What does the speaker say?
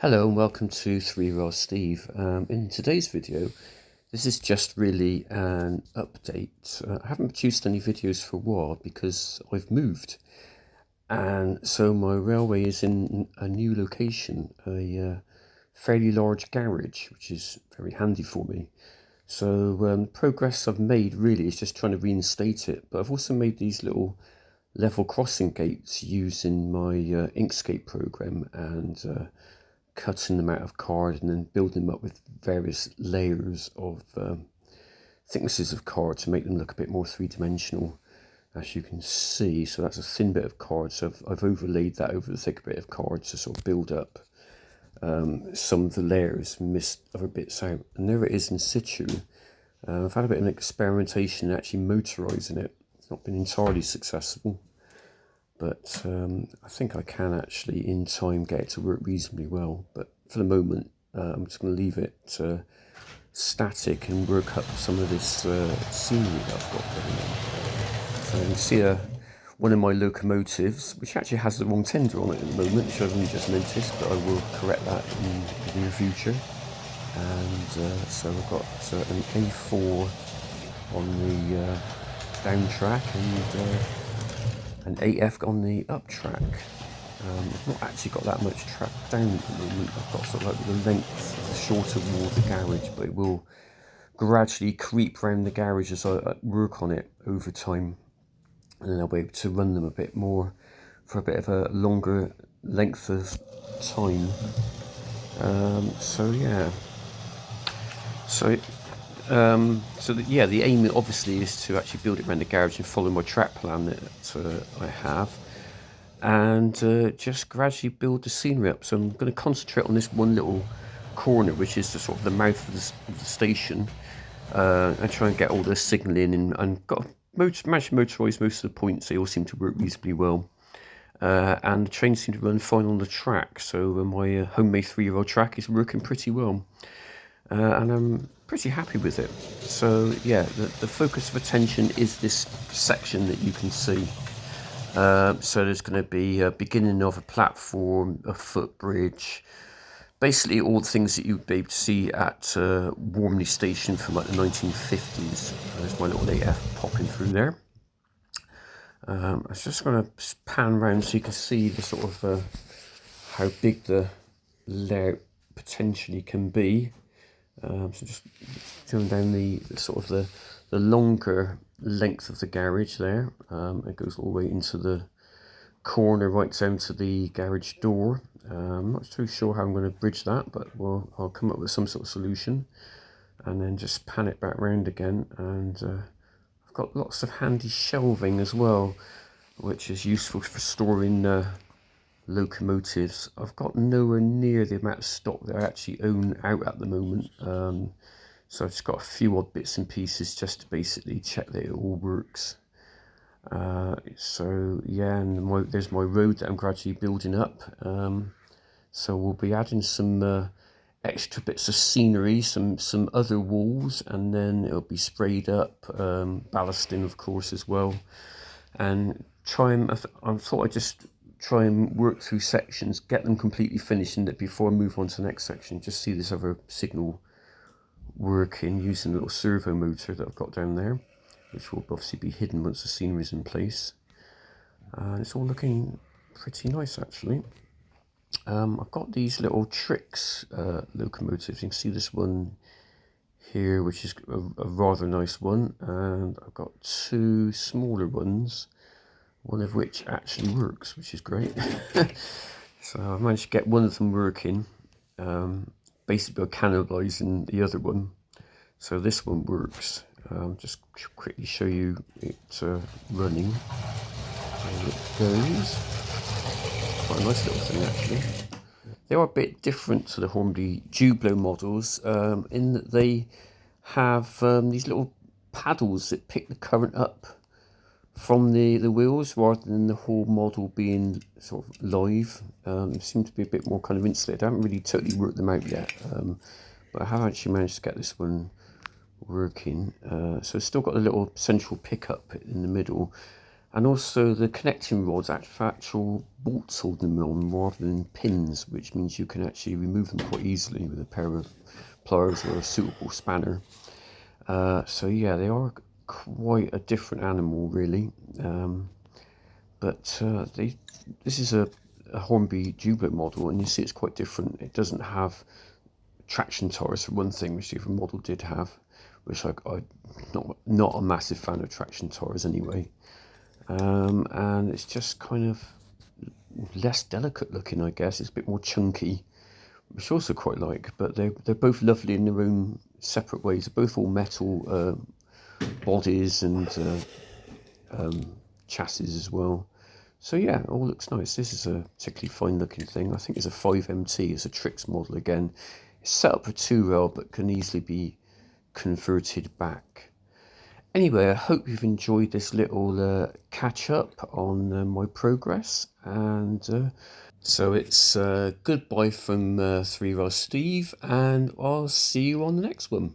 Hello and welcome to 3-Year-Old Steve. In today's video, this is just really an update. I haven't produced any videos for a while because I've moved, and so my railway is in a new location, a fairly large garage, which is very handy for me. So progress I've made really is just trying to reinstate it, but I've also made these little level crossing gates using my Inkscape program and cutting them out of card and then building them up with various layers of thicknesses of card to make them look a bit more three-dimensional, as you can see. So that's a thin bit of card, so I've overlaid that over the thick bit of card to sort of build up some of the layers and missed other bits out. And there it is in situ. I've had a bit of an experimentation actually motorising it. It's not been entirely successful, but I think I can actually in time get it to work reasonably well. But for the moment I'm just going to leave it static and work up some of this scenery that I've got going on. So you can see one of my locomotives, which actually has the wrong tender on it at the moment, which I've only just noticed, but I will correct that in the near future. And so I've got an A4 on the down track and an AF on the up track. I've not actually got that much track down at the moment. I've got sort of like the length of the shorter wall of the garage, but it will gradually creep around the garage as I work on it over time, and then I'll be able to run them a bit more for a bit of a longer length of time. So yeah. The aim obviously is to actually build it around the garage and follow my track plan that I have, and just gradually build the scenery up. So I'm going to concentrate on this one little corner, which is the sort of the mouth of the station, and try and get all the signalling and got managed to motorise most of the points. They all seem to work reasonably well. And the trains seem to run fine on the track, so my homemade 3-year-old track is working pretty well. And I'm pretty happy with it. So yeah, the focus of attention is this section that you can see. So there's going to be a beginning of a platform, a footbridge, basically all the things that you'd be able to see at Warmley Station from like the 1950s. There's my little AF popping through there. I was just going to pan around so you can see the sort of how big the layout potentially can be. So just going down the sort of the longer length of the garage there. It goes all the way into the corner right down to the garage door. I'm not too sure how I'm going to bridge that, but I'll come up with some sort of solution and then just pan it back round again. And I've got lots of handy shelving as well, which is useful for storing locomotives. I've got nowhere near the amount of stock that I actually own out at the moment, so I've just got a few odd bits and pieces just to basically check that it all works. So yeah, and there's my road that I'm gradually building up. So we'll be adding some extra bits of scenery, some other walls, and then it'll be sprayed up, ballasting of course as well, and I thought I'd just try and work through sections, get them completely finished, and before I move on to the next section, just see this other signal working using a little servo motor that I've got down there, which will obviously be hidden once the scenery is in place. It's all looking pretty nice actually. I've got these little tricks locomotives. You can see this one here, which is a rather nice one, and I've got two smaller ones, one of which actually works, which is great. So I managed to get one of them working, basically by cannibalising the other one. So this one works. Just quickly show you it running. There it goes. Quite a nice little thing actually. They are a bit different to the Hornby Jublo models in that they have these little paddles that pick the current up from the wheels rather than the whole model being sort of live. It seems to be a bit more kind of insulated. I haven't really totally worked them out yet, but I have actually managed to get this one working. So it's still got a little central pickup in the middle, And also the connecting rods have actual bolts holding them on rather than pins, which means you can actually remove them quite easily with a pair of pliers or a suitable spanner. So yeah, they are quite a different animal really. But this is a Hornby Jubilee model, and you see it's quite different. It doesn't have traction tires for one thing, which the other model did have, which I'm not a massive fan of traction tires anyway. And it's just kind of less delicate looking, I guess. It's a bit more chunky, which I also quite like. But they're both lovely in their own separate ways. They're both all metal bodies and chassis as well. So yeah, it all looks nice. This is a particularly fine looking thing. I think it's a 5MT. It's a Trix model again. It's set up for 2 rail but can easily be converted back. Anyway, I hope you've enjoyed this little catch up on my progress, and so it's goodbye from 3 rail Steve, and I'll see you on the next one.